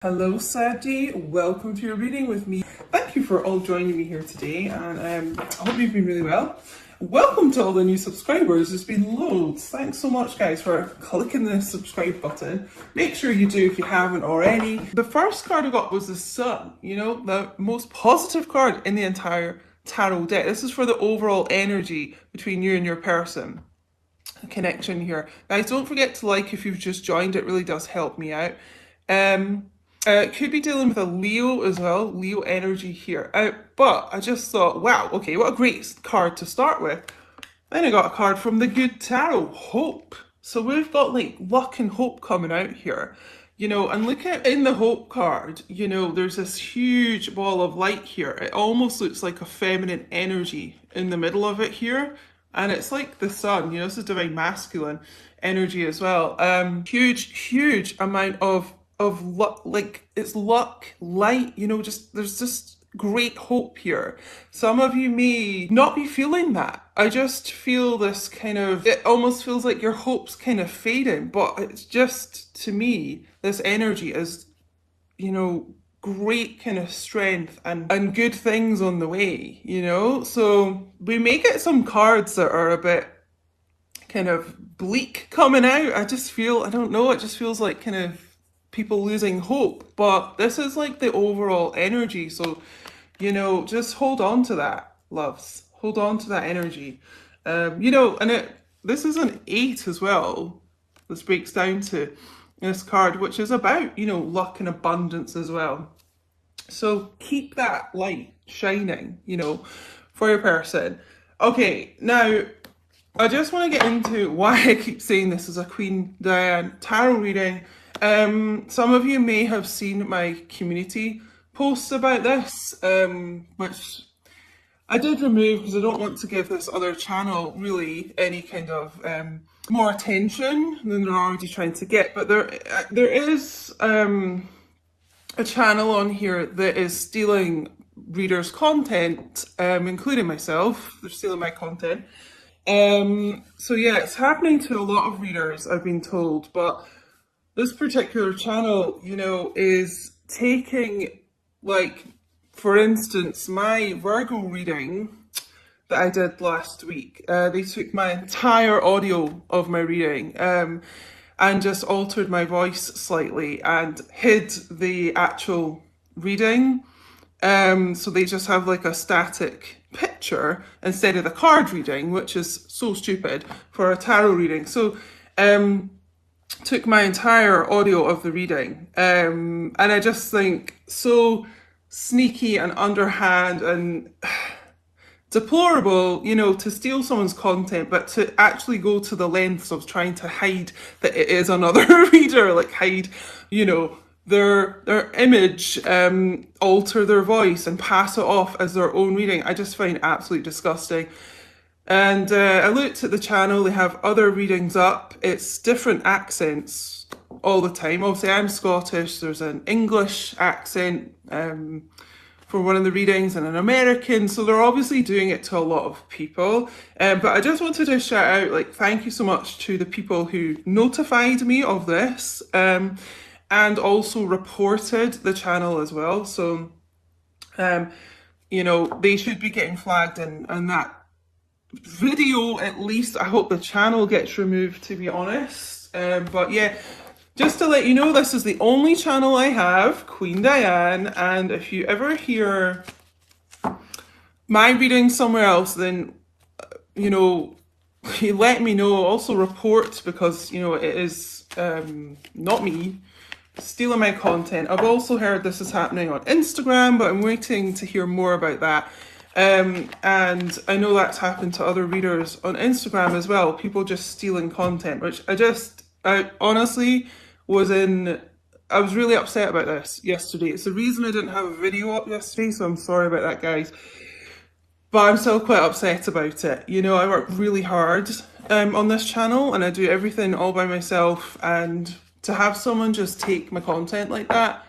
Hello Sadie, welcome to your reading with me. Thank you for all joining me here today, and I hope you've been really well. Welcome to all the new subscribers, there's been loads. Thanks so much guys for clicking the subscribe button. Make sure you do if you haven't already. The first card I got was the Sun, the most positive card in the entire tarot deck. This is for the overall energy between you and your person. Connection here. Guys, don't forget to like if you've just joined, it really does help me out. Could be dealing with a Leo as well, Leo energy here. But I just thought, wow, okay, what a great card to start with. Then I got a card from the Good Tarot, Hope. So we've got like luck and hope coming out here, and look at in the Hope card, there's this huge ball of light here. It almost looks like a feminine energy in the middle of it here. And it's like the Sun, this is divine masculine energy as well. Huge amount of luck, like it's luck, light, there's just great hope here. Some of you may not be feeling that. I just feel this it almost feels like your hope's kind of fading, but it's just, to me, this energy is, great kind of strength and good things on the way, so we may get some cards that are a bit kind of bleak coming out. I don't know, it just feels like kind of people losing hope, but this is like the overall energy. So just hold on to that, loves, hold on to that energy. This is an 8 as well. This breaks down to this card, which is about luck and abundance as well. So keep that light shining for your person. Okay, now I just want to get into why I keep saying this is a Queen Diane tarot reading. Some of you may have seen my community posts about this, which I did remove because I don't want to give this other channel really any kind of more attention than they're already trying to get. But there is a channel on here that is stealing readers' content, including myself. They're stealing my content. So yeah, it's happening to a lot of readers, I've been told, but this particular channel, is taking, like, for instance, my Virgo reading that I did last week. They took my entire audio of my reading and just altered my voice slightly and hid the actual reading. So they just have like a static picture instead of the card reading, which is so stupid for a tarot reading. So took my entire audio of the reading, and I just think so sneaky and underhand and deplorable, to steal someone's content, but to actually go to the lengths of trying to hide that it is another reader, like hide, their image, alter their voice and pass it off as their own reading. I just find absolutely disgusting. And I looked at the channel, they have other readings up. It's different accents all the time. Obviously I'm Scottish, there's an English accent for one of the readings and an American, so they're obviously doing it to a lot of people. But I just wanted to shout out, like, thank you so much to the people who notified me of this and also reported the channel as well. So, they should be getting flagged and that video, at least. I hope the channel gets removed, to be honest. But yeah, just to let you know, this is the only channel I have, Queen Diane, and if you ever hear my reading somewhere else, then you let me know. Also report, because it is not me stealing my content. I've also heard this is happening on Instagram, but I'm waiting to hear more about that. And I know that's happened to other readers on Instagram as well, people just stealing content, which I honestly I was really upset about this yesterday. It's the reason I didn't have a video up yesterday, so I'm sorry about that, guys. But I'm still quite upset about it. I work really hard on this channel and I do everything all by myself, and to have someone just take my content like that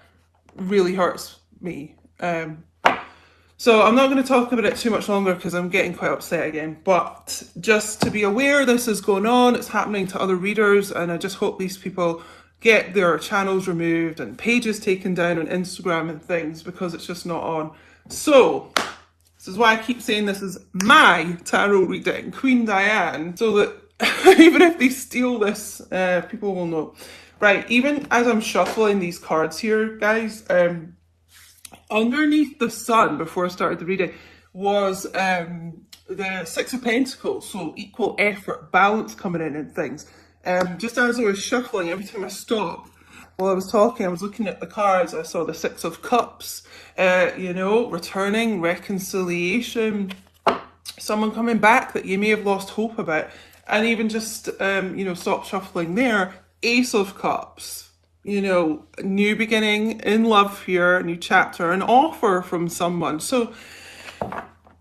really hurts me. So I'm not going to talk about it too much longer because I'm getting quite upset again, but just to be aware this is going on, it's happening to other readers, and I just hope these people get their channels removed and pages taken down on Instagram and things because it's just not on. So this is why I keep saying this is my tarot reading, Queen Diane, so that even if they steal this, people will know. Right, even as I'm shuffling these cards here, guys, underneath the sun, before I started the reading, was the Six of Pentacles, so equal effort, balance coming in and things. Just as I was shuffling, every time I stopped, while I was talking, I was looking at the cards, I saw the Six of Cups, you know, returning, reconciliation, someone coming back that you may have lost hope about, and even just, you know, stop shuffling there, Ace of Cups, you know, new beginning in love here, new chapter, an offer from someone. So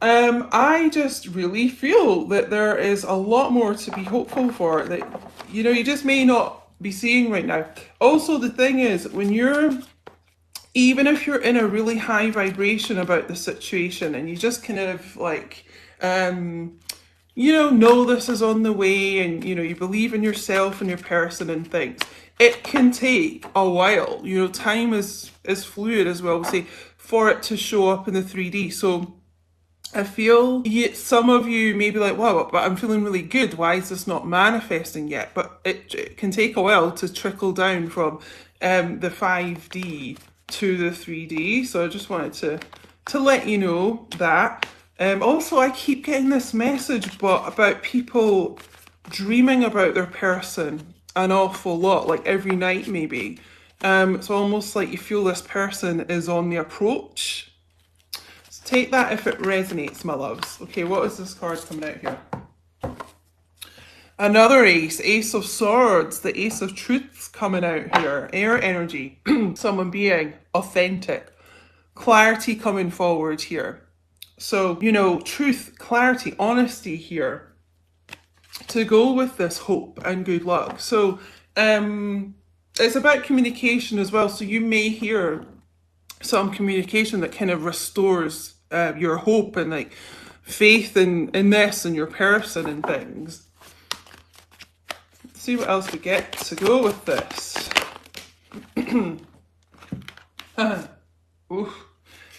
I just really feel that there is a lot more to be hopeful for that, you know, you just may not be seeing right now. Also, the thing is, when you're, even if you're in a really high vibration about the situation and you just kind of like, you know this is on the way, and you know, you believe in yourself and your person and things, it can take a while. You know, time is fluid, as well, we say, for it to show up in the 3D. So I feel some of you may be like, wow, but I'm feeling really good. Why is this not manifesting yet? But it can take a while to trickle down from the 5D to the 3D. So I just wanted to let you know that. Also, I keep getting this message about people dreaming about their person an awful lot, like every night maybe. It's almost like you feel this person is on the approach. Take that if it resonates, my loves. Okay, what is this card coming out here? Another ace, Ace of Swords, the Ace of Truths coming out here. Air energy, someone being authentic, clarity coming forward here. So, you know, truth, clarity, honesty here to go with this hope and good luck. So, it's about communication as well. So you may hear some communication that kind of restores your hope and like faith in this and your person and things. Let's see what else we get to go with this. Oof.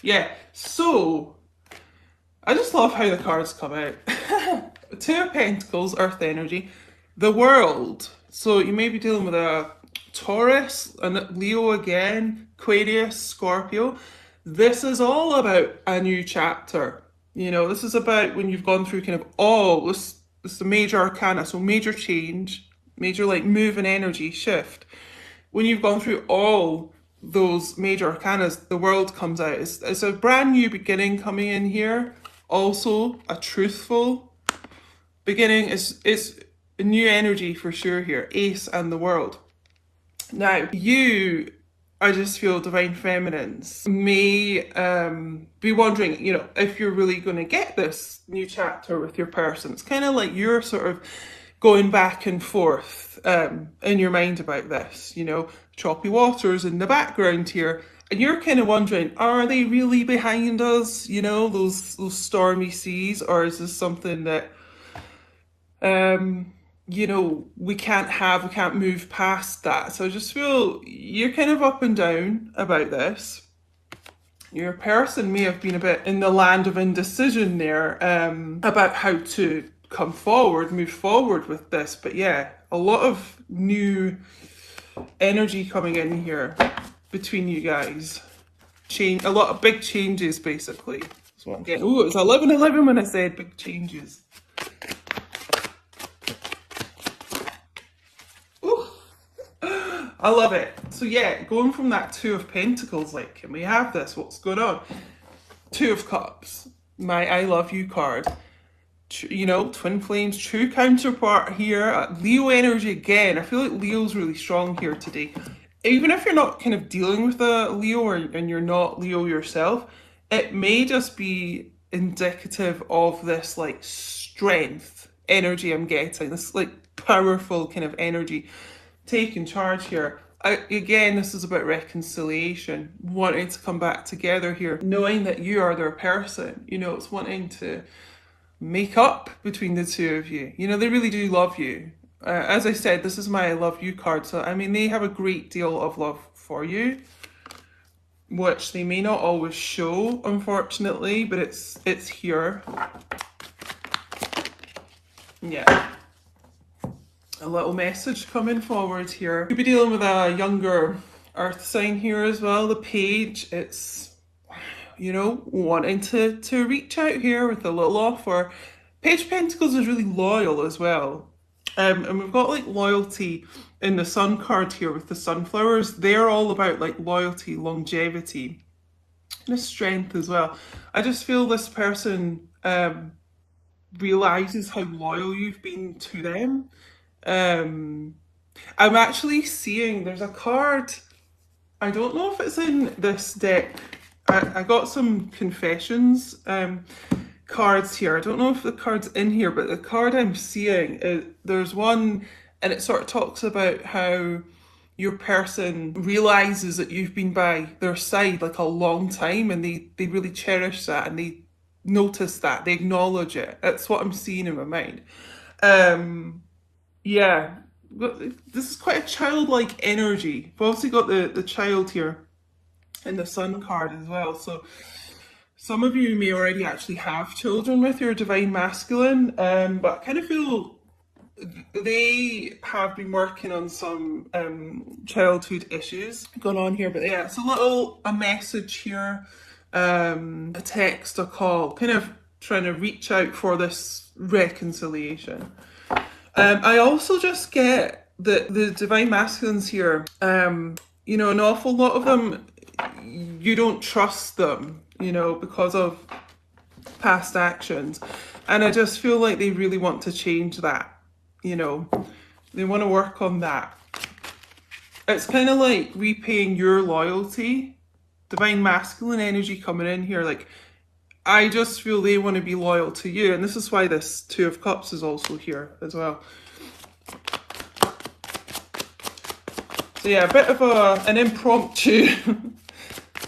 Yeah, so I just love how the cards come out. Two of Pentacles, earth energy, the World. So you may be dealing with a Taurus, and Leo again, Aquarius, Scorpio. This is all about a new chapter. You know, this is about when you've gone through kind of all this is the major arcana, so major change, major like move and energy shift. When you've gone through all those major arcanas, the World comes out. It's a brand new beginning coming in here. Also a truthful beginning. It's a new energy for sure here. Ace and the World. Now, you, I just feel divine feminines may be wondering, you know, if you're really going to get this new chapter with your person. It's kind of like you're sort of going back and forth in your mind about this, you know, choppy waters in the background here. And you're kind of wondering, are they really behind us, you know, those stormy seas? Or is this something that, you know, we can't move past that? So I just feel you're kind of up and down about this. Your person may have been a bit in the land of indecision there about how to come forward, move forward with this. But yeah, a lot of new energy coming in here between you guys. Change, a lot of big changes basically. That's what I'm getting. Oh, it was 11-11 when I said big changes. I love it. So yeah, going from that Two of Pentacles, like, can we have this? What's going on? Two of Cups, my I love you card. You know, twin flames, true counterpart here. Leo energy again. I feel like Leo's really strong here today. Even if you're not kind of dealing with a Leo and you're not Leo yourself, it may just be indicative of this like strength energy I'm getting. This like powerful kind of energy. Taking charge here. Again, this is about reconciliation, wanting to come back together here, knowing that you are their person. You know, it's wanting to make up between the two of you. You know, they really do love you. As I said, this is my I love you card. So, I mean, they have a great deal of love for you, which they may not always show, unfortunately, but it's here. Yeah. A little message coming forward here. You'll be dealing with a younger earth sign here as well. The page, it's, you know, wanting to reach out here with a little offer. Page of Pentacles is really loyal as well. And we've got like loyalty in the sun card here with the sunflowers. They're all about like loyalty, longevity, and strength as well. I just feel this person realizes how loyal you've been to them. I'm actually seeing there's a card. I don't know if it's in this deck. I got some confessions cards here. I don't know if the card's in here, but the card I'm seeing, there's one, and it sort of talks about how your person realizes that you've been by their side like a long time, and they really cherish that, and they notice that, they acknowledge it. That's what I'm seeing in my mind. Yeah, this is quite a childlike energy. We've obviously got the child here in the sun card as well. So some of you may already actually have children with your divine masculine, but I kind of feel they have been working on some childhood issues going on here. But yeah, it's a message here, a text, a call, kind of trying to reach out for this reconciliation. I also just get that the divine masculines here, you know, an awful lot of them, you don't trust them, you know, because of past actions. And I just feel like they really want to change that, you know. They want to work on that. It's kind of like repaying your loyalty. Divine masculine energy coming in here, like, I just feel they want to be loyal to you. And this is why this Two of Cups is also here as well. So yeah, a bit of an impromptu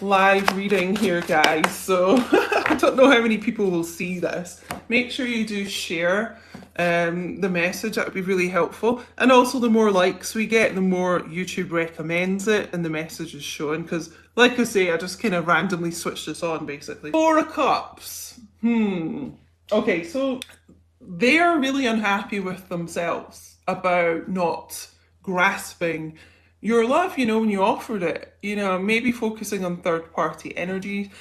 live reading here, guys. So I don't know how many people will see this. Make sure you do share the message. That would be really helpful. And also, the more likes we get, the more YouTube recommends it and the message is shown. Because, like I say, I just kind of randomly switched this on, basically. Four of Cups. Okay, so they're really unhappy with themselves about not grasping your love, you know, when you offered it. You know, maybe focusing on third-party energy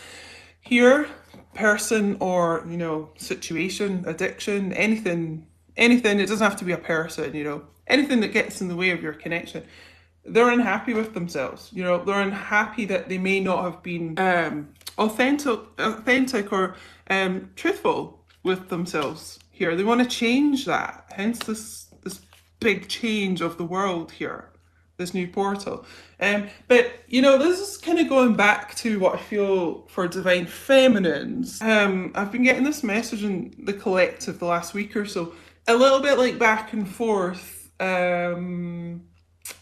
here, person or, you know, situation, addiction, anything. It doesn't have to be a person, you know, anything that gets in the way of your connection. They're unhappy with themselves, you know, they're unhappy that they may not have been authentic or truthful with themselves here. They want to change that, hence this big change of the world here, this new portal. But you know, this is kind of going back to what I feel for divine feminines. I've been getting this message in the collective the last week or so, a little bit like back and forth.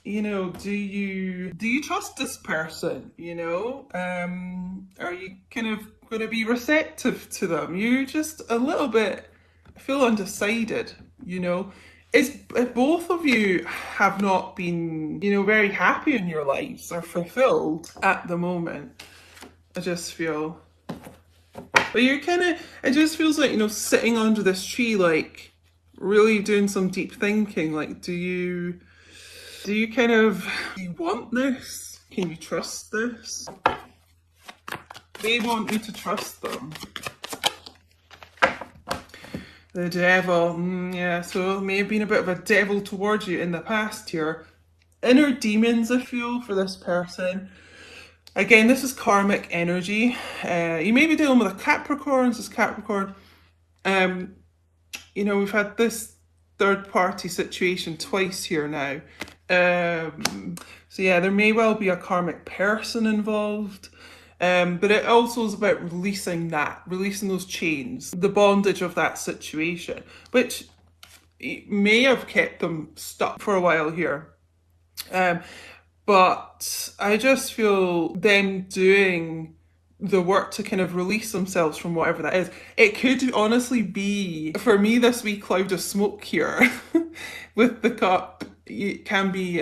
You know, do you trust this person? You know, are you kind of going to be receptive to them? You just a little bit, I feel, undecided, you know. If both of you have not been, you know, very happy in your lives or fulfilled at the moment, I just feel. But you're kind of, it just feels like, you know, sitting under this tree, like really doing some deep thinking. Like, do you kind of, do you want this? Can you trust this? They want you to trust them. The devil, yeah, so it may have been a bit of a devil towards you in the past here. Inner demons, I feel, for this person. Again, this is karmic energy. You may be dealing with a Capricorn. This is Capricorn. You know, we've had this third-party situation twice here now. So yeah, there may well be a karmic person involved. But it also is about releasing those chains, the bondage of that situation, which may have kept them stuck for a while here. But I just feel them doing the work to kind of release themselves from whatever that is. It could honestly be, for me, this wee cloud of smoke here with the cup. It can be,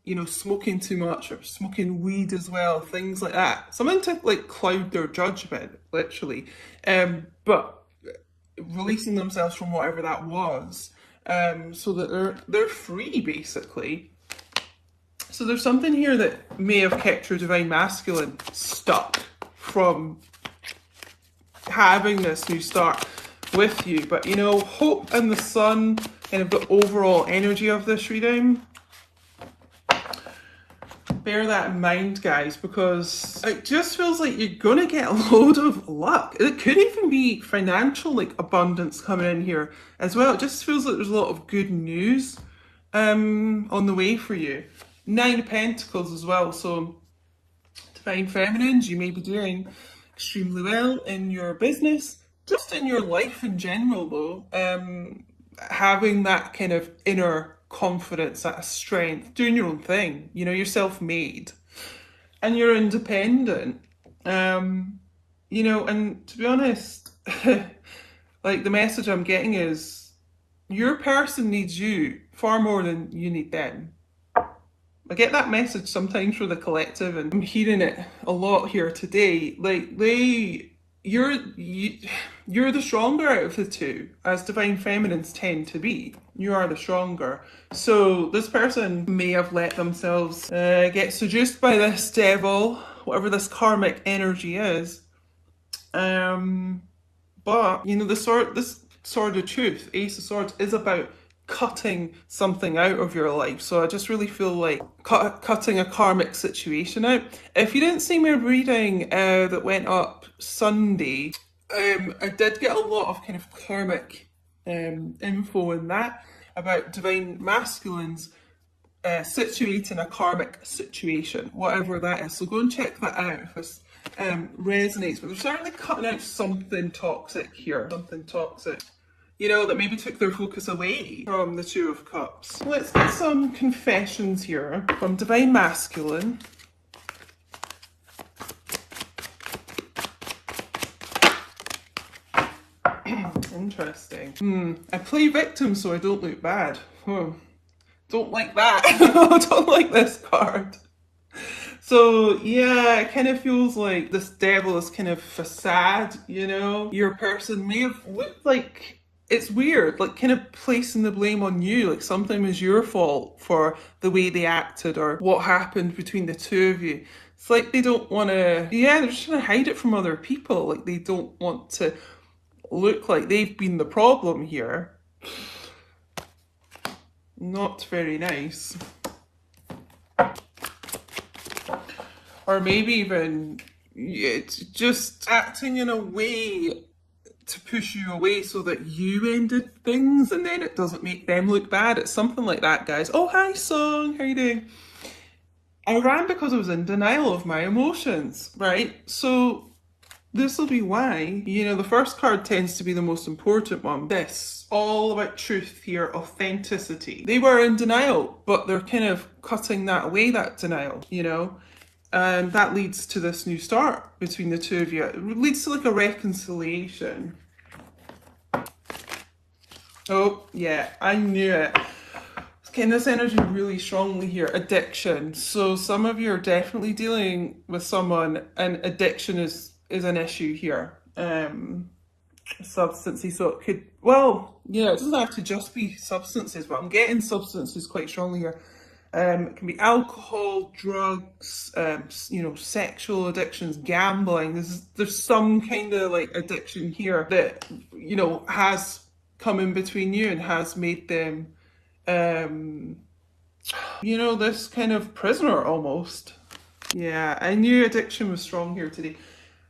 you know, smoking too much or smoking weed as well, things like that. Something to like cloud their judgment, literally. But releasing themselves from whatever that was, so that they're free, basically. So there's something here that may have kept your divine masculine stuck from having this new start with you. But you know, hope and the sun, kind of the overall energy of this reading. Bear that in mind, guys, because it just feels like you're gonna get a load of luck. It could even be financial, like abundance coming in here as well. It just feels like there's a lot of good news on the way for you. 9 of Pentacles as well, so divine feminines, you may be doing extremely well in your business, just in your life in general though. Having that kind of inner confidence, that strength, doing your own thing. You know, you're self-made and you're independent. You know, and to be honest, like the message I'm getting is your person needs you far more than you need them. I get that message sometimes for the collective, and I'm hearing it a lot here today. Like you're the stronger out of the two, as divine feminines tend to be. You are the stronger. So this person may have let themselves get seduced by this devil, whatever this karmic energy is. But you know, this sword of truth, Ace of Swords, is about cutting something out of your life. So I just really feel like cutting a karmic situation out. If you didn't see my reading that went up Sunday, I did get a lot of kind of karmic info in that about divine masculines situating a karmic situation, whatever that is. So go and check that out if this resonates. But they're certainly cutting out something toxic here, something toxic, you know, that maybe took their focus away from the Two of Cups. Let's get some confessions here from divine masculine. Interesting. I play victim so I don't look bad. Don't like that. I don't like this card. So yeah, it kind of feels like this devil is kind of facade, you know? Your person may have looked like, it's weird, like kind of placing the blame on you, like something was your fault for the way they acted or what happened between the two of you. It's like they don't want to, yeah, they're just trying to hide it from other people. Like they don't want to look like they've been the problem here. Not very nice. Or maybe even it's just acting in a way to push you away so that you ended things and then it doesn't make them look bad. It's something like that, guys. Oh, hi, Song. How you doing? I ran because I was in denial of my emotions, right? So this will be why, you know, the first card tends to be the most important one. This, all about truth here, authenticity. They were in denial, but they're kind of cutting that away, that denial, you know? And that leads to this new start between the two of you. It leads to like a reconciliation. Oh, yeah, I knew it. It's getting this energy really strongly here. Addiction. So some of you are definitely dealing with someone and addiction is an issue here. Substances. So it could, well, yeah, it doesn't have to just be substances, but I'm getting substances quite strongly here. It can be alcohol, drugs, you know, sexual addictions, gambling. There's some kind of like addiction here that, you know, has come in between you and has made them, you know, this kind of prisoner almost. Yeah, I knew addiction was strong here today.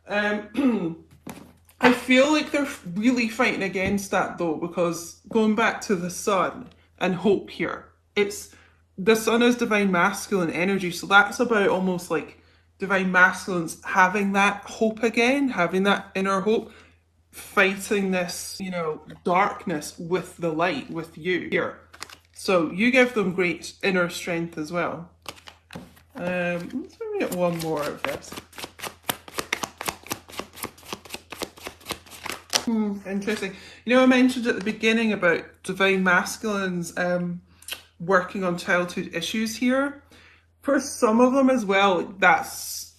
I feel like they're really fighting against that though, because going back to the sun and hope here, the sun is divine masculine energy, so that's about almost like divine masculines having that hope again, having that inner hope, fighting this, you know, darkness with the light, with you here. So you give them great inner strength as well. Let's maybe get one more of this. Interesting. You know, I mentioned at the beginning about divine masculines working on childhood issues here. For some of them as well, that's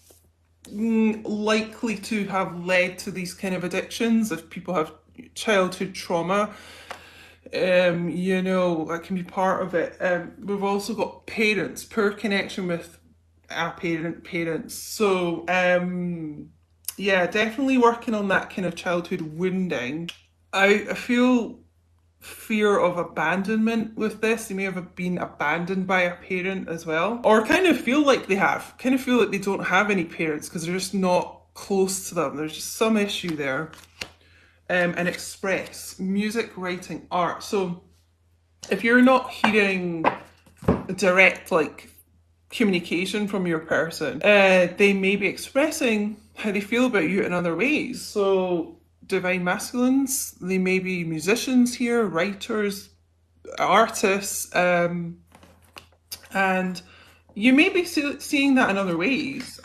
likely to have led to these kind of addictions. If people have childhood trauma, you know, that can be part of it. We've also got parents, poor connection with parents. So, yeah, definitely working on that kind of childhood wounding. I feel fear of abandonment with this. They may have been abandoned by a parent as well, or kind of feel like they have, kind of feel like they don't have any parents because they're just not close to them. There's just some issue there. And express music, writing, art. So if you're not hearing direct like communication from your person, they may be expressing how they feel about you in other ways. So divine masculines, they may be musicians here, writers, artists, and you may be seeing that in other ways,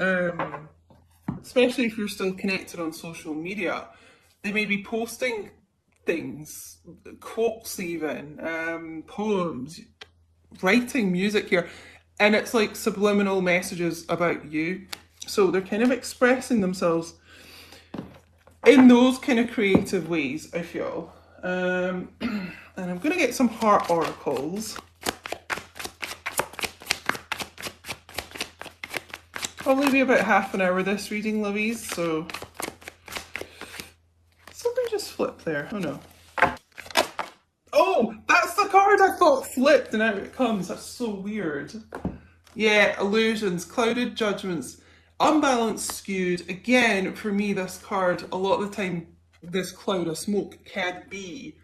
especially if you're still connected on social media. They may be posting things, quotes even, poems, writing music here, and it's like subliminal messages about you. So they're kind of expressing themselves in those kind of creative ways, I feel. And I'm going to get some heart oracles. Probably be about half an hour this reading, lovies, so something just flipped there. Oh no. Oh, that's the card I thought flipped and out it comes. That's so weird. Yeah, illusions, clouded judgments, unbalanced, skewed. Again, for me, this card, a lot of the time, this cloud of smoke can be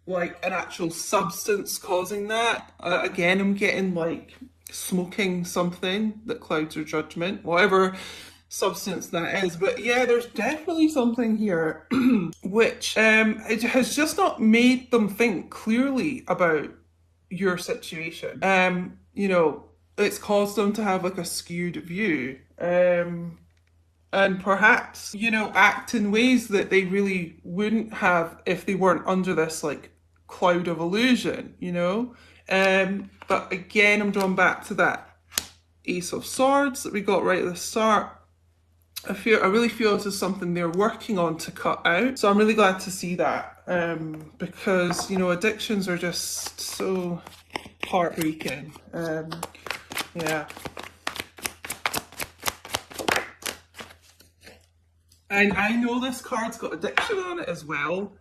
like an actual substance causing that. Again, I'm getting like smoking something that clouds your judgment, whatever substance that is. But yeah, there's definitely something here which it has just not made them think clearly about your situation. You know, it's caused them to have like a skewed view. And perhaps, you know, act in ways that they really wouldn't have if they weren't under this like cloud of illusion, you know? But again, I'm drawn back to that Ace of Swords that we got right at the start. I really feel this is something they're working on to cut out. So I'm really glad to see that, because, you know, addictions are just so heartbreaking. Yeah. And I know this card's got addiction on it as well.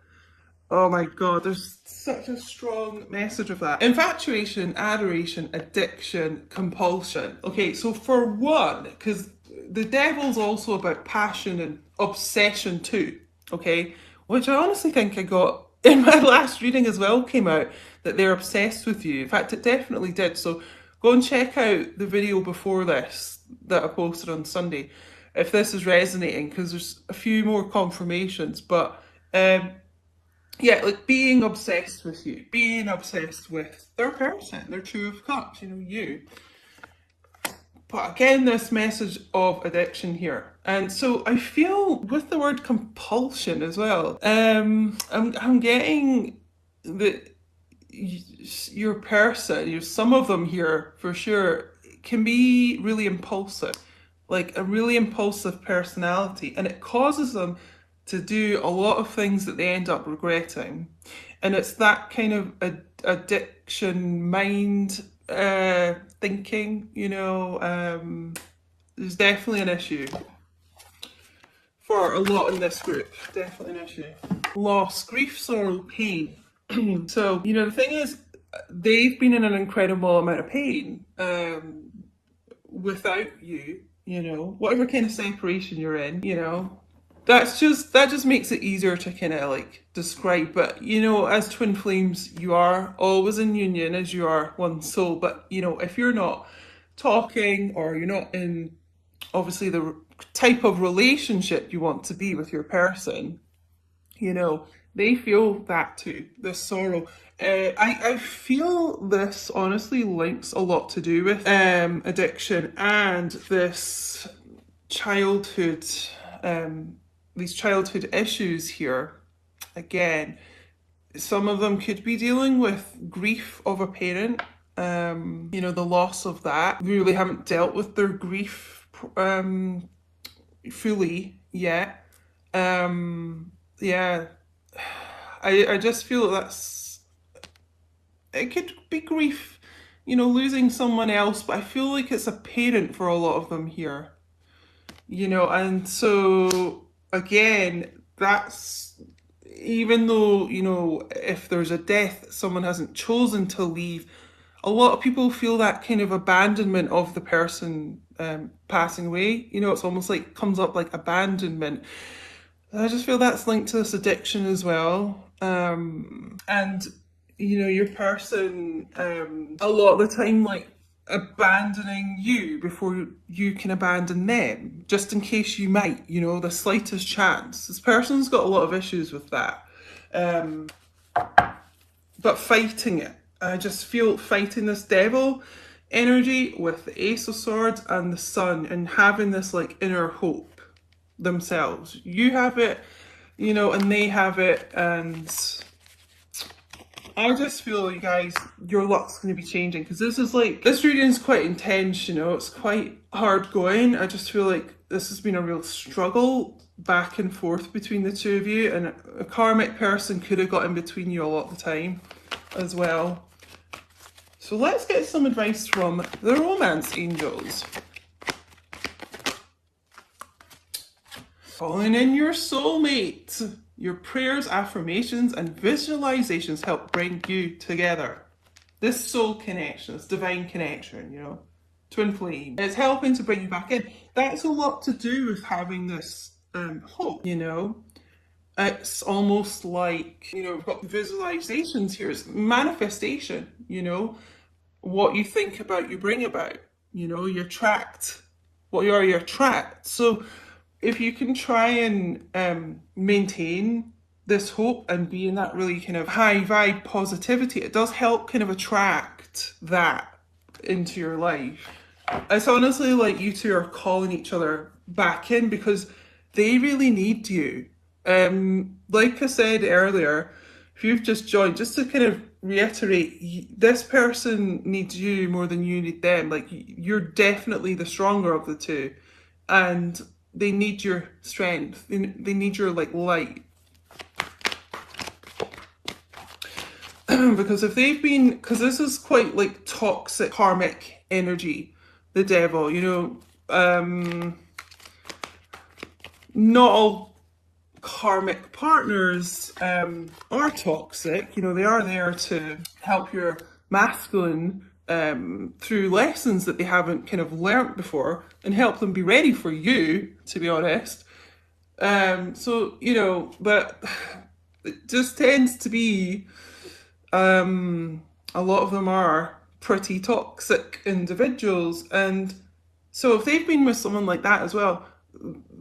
Oh my god, there's such a strong message of that. Infatuation, adoration, addiction, compulsion. Okay, so for one, because the devil's also about passion and obsession too, okay? Which I honestly think I got in my last reading as well, came out that they're obsessed with you. In fact, it definitely did. So go and check out the video before this that I posted on Sunday if this is resonating, because there's a few more confirmations. But yeah, like being obsessed with you, being obsessed with their person, their Two of Cups, you know, you. But again, this message of addiction here. And so I feel with the word compulsion as well, I'm getting that your person, you know, some of them here for sure, can be really impulsive, like a really impulsive personality, and it causes them to do a lot of things that they end up regretting. And it's that kind of addiction mind thinking, you know. There's definitely an issue for a lot in this group. Definitely an issue. Loss, grief, sorrow, pain. So, you know, the thing is, they've been in an incredible amount of pain without you, you know, whatever kind of separation you're in, you know. That just makes it easier to kind of like describe. But you know, as twin flames, you are always in union as you are one soul. But you know, if you're not talking, or you're not in obviously the type of relationship you want to be with your person, you know, they feel that too, this sorrow. I feel this honestly links a lot to do with addiction and this childhood, these childhood issues here. again, some of them could be dealing with grief of a parent, you know, the loss of that. Really haven't dealt with their grief fully yet. Yeah, I just feel that's, it could be grief, you know, losing someone else, but I feel like it's a parent for a lot of them here, you know, and so again, that's, even though, you know, if there's a death, someone hasn't chosen to leave, a lot of people feel that kind of abandonment of the person passing away. You know, it's almost like comes up like abandonment. I just feel that's linked to this addiction as well. And, you know, your person, a lot of the time, like, abandoning you before you can abandon them, just in case you might, you know, the slightest chance. This person's got a lot of issues with that. But fighting it. I just feel fighting this devil energy with the Ace of Swords and the Sun, and having this like inner hope themselves. You have it, you know, and they have it, and I just feel, you guys, your luck's going to be changing, because this is like, this reading is quite intense, you know, it's quite hard going. I just feel like this has been a real struggle back and forth between the two of you, and a karmic person could have got in between you a lot of the time as well. So let's get some advice from the romance angels. Calling in your soulmate. Your prayers, affirmations, and visualizations help bring you together. This soul connection, this divine connection, you know, twin flame. It's helping to bring you back in. That's a lot to do with having this hope, you know. It's almost like, you know, we've got visualizations here. It's manifestation, you know. What you think about, you bring about. You know, you attract what you are, you attract. So if you can try and maintain this hope and be in that really kind of high vibe positivity, it does help kind of attract that into your life. It's honestly like you two are calling each other back in, because they really need you. Like I said earlier, if you've just joined, just to kind of reiterate, this person needs you more than you need them. Like, you're definitely the stronger of the two, and they need your strength. They need your like light. Because if they've been, because this is quite like toxic karmic energy, the devil, you know, not all karmic partners are toxic. You know, they are there to help your masculine through lessons that they haven't kind of learnt before, and help them be ready for you, to be honest. So, you know, but it just tends to be, a lot of them are pretty toxic individuals. And so if they've been with someone like that as well,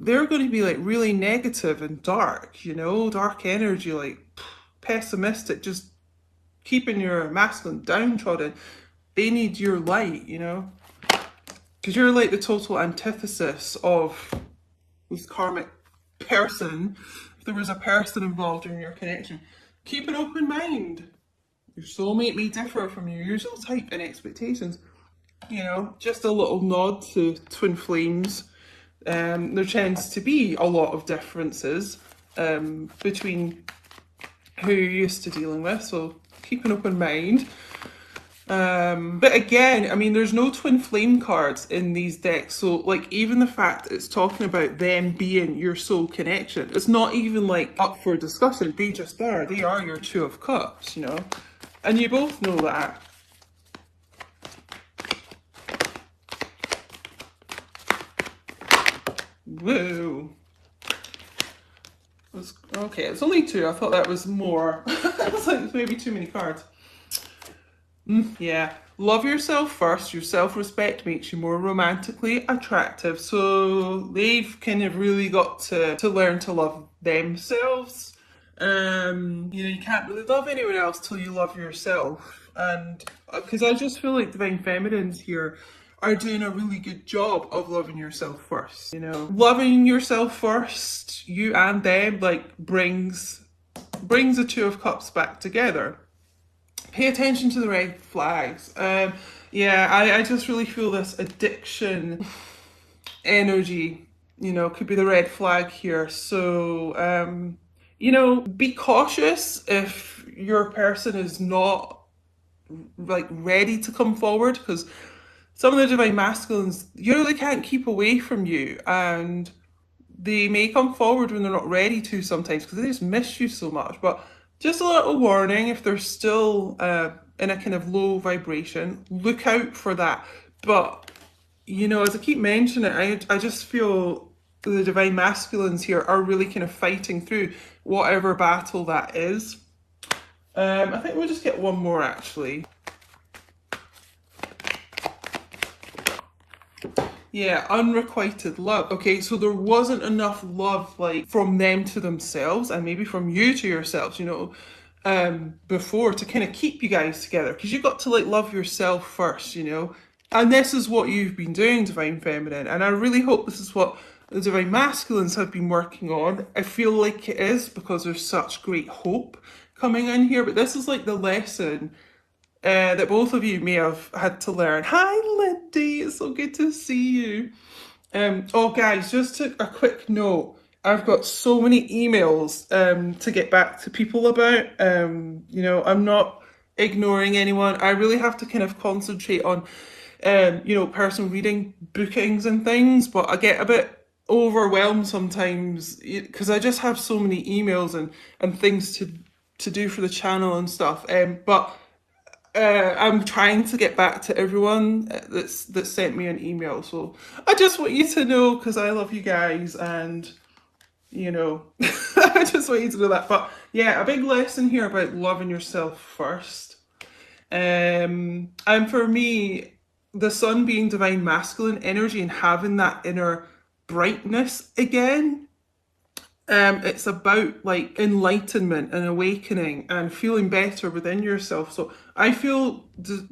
they're going to be like really negative and dark, you know, dark energy, like pessimistic, just keeping your masculine downtrodden. They need your light, you know, because you're like the total antithesis of this karmic person. If there was a person involved in your connection, keep an open mind. Your soulmate may differ from your usual type and expectations. You know, just a little nod to twin flames. There tends to be a lot of differences between who you're used to dealing with, so keep an open mind. But again, I mean, there's no twin flame cards in these decks, so like even the fact that it's talking about them being your soul connection, it's not even like up for discussion. They just are. They are your Two of Cups, you know, and you both know that. Whoa. Okay, it's only two. I thought that was more. I was like, maybe too many cards. Yeah. Love yourself first. Your self-respect makes you more romantically attractive. So they've kind of really got to learn to love themselves. You know, you can't really love anyone else till you love yourself. And because I just feel like Divine Feminines here are doing a really good job of loving yourself first. You know, loving yourself first, you and them, like brings brings the Two of Cups back together. Pay attention to the red flags. Yeah, I just really feel this addiction energy, could be the red flag here. So, be cautious if your person is not like ready to come forward, because some of the divine masculines, they can't keep away from you, and they may come forward when they're not ready to sometimes because they just miss you so much. But just a little warning, if they're still in a kind of low vibration, look out for that. But, as I keep mentioning it, I just feel the divine masculines here are really kind of fighting through whatever battle that is. I think we'll just get one more actually. Yeah, unrequited love. Okay, so there wasn't enough love like from them to themselves and maybe from you to yourselves, before to kind of keep you guys together, because you've got to like love yourself first, And this is what you've been doing, Divine Feminine, and I really hope this is what the Divine Masculines have been working on. I feel like it is, because there's such great hope coming in here, but this is like the lesson that both of you may have had to learn. Hi, Lindy, it's so good to see you. Oh, guys, just a quick note. I've got so many emails to get back to people about. I'm not ignoring anyone. I really have to kind of concentrate on, personal reading bookings and things, but I get a bit overwhelmed sometimes because I just have so many emails and things to do for the channel and stuff. But I'm trying to get back to everyone that sent me an email. So I just want you to know, because I love you guys, and I just want you to know that. But yeah, a big lesson here about loving yourself first. And for me, the sun being divine masculine energy and having that inner brightness again. It's about like enlightenment and awakening and feeling better within yourself. So I feel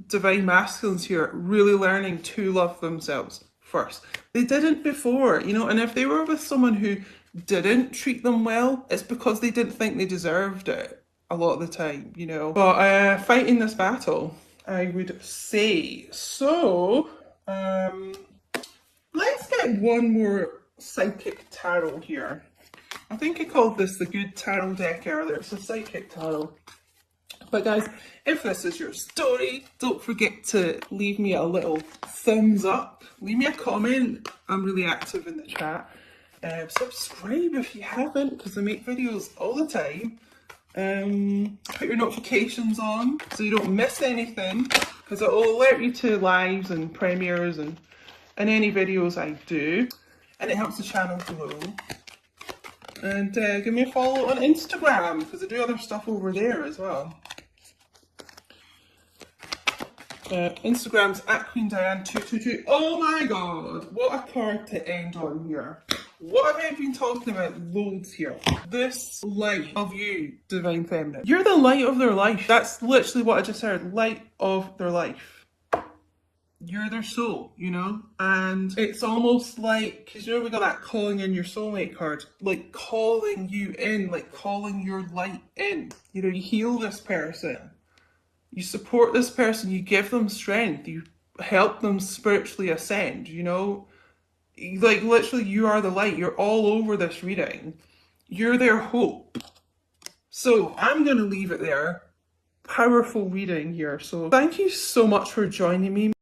divine masculines here really learning to love themselves first. They didn't before, and if they were with someone who didn't treat them well, it's because they didn't think they deserved it a lot of the time, But fighting this battle, I would say. So, let's get one more psychic tarot here. I think I called this the Good Tarot deck earlier. It's a Psychic Tarot. But guys, if this is your story, don't forget to leave me a little thumbs up. Leave me a comment. I'm really active in the chat. Subscribe if you haven't, because I make videos all the time. Put your notifications on so you don't miss anything, because it will alert you to lives and premieres and any videos I do. And it helps the channel grow. And give me a follow on Instagram, because I do other stuff over there as well. Instagram's @QueenDiane222. Oh my god, what a card to end on here. What have I been talking about loads here? This light of you, Divine Feminine. You're the light of their life. That's literally what I just heard. Light of their life. You're their soul, and it's almost like, because we got that calling in your soulmate card, like calling you in, like calling your light in. You heal this person, you support this person, you give them strength, you help them spiritually ascend, like literally you are the light. You're all over this reading. You're their hope. So I'm going to leave it there. Powerful reading here. So thank you so much for joining me.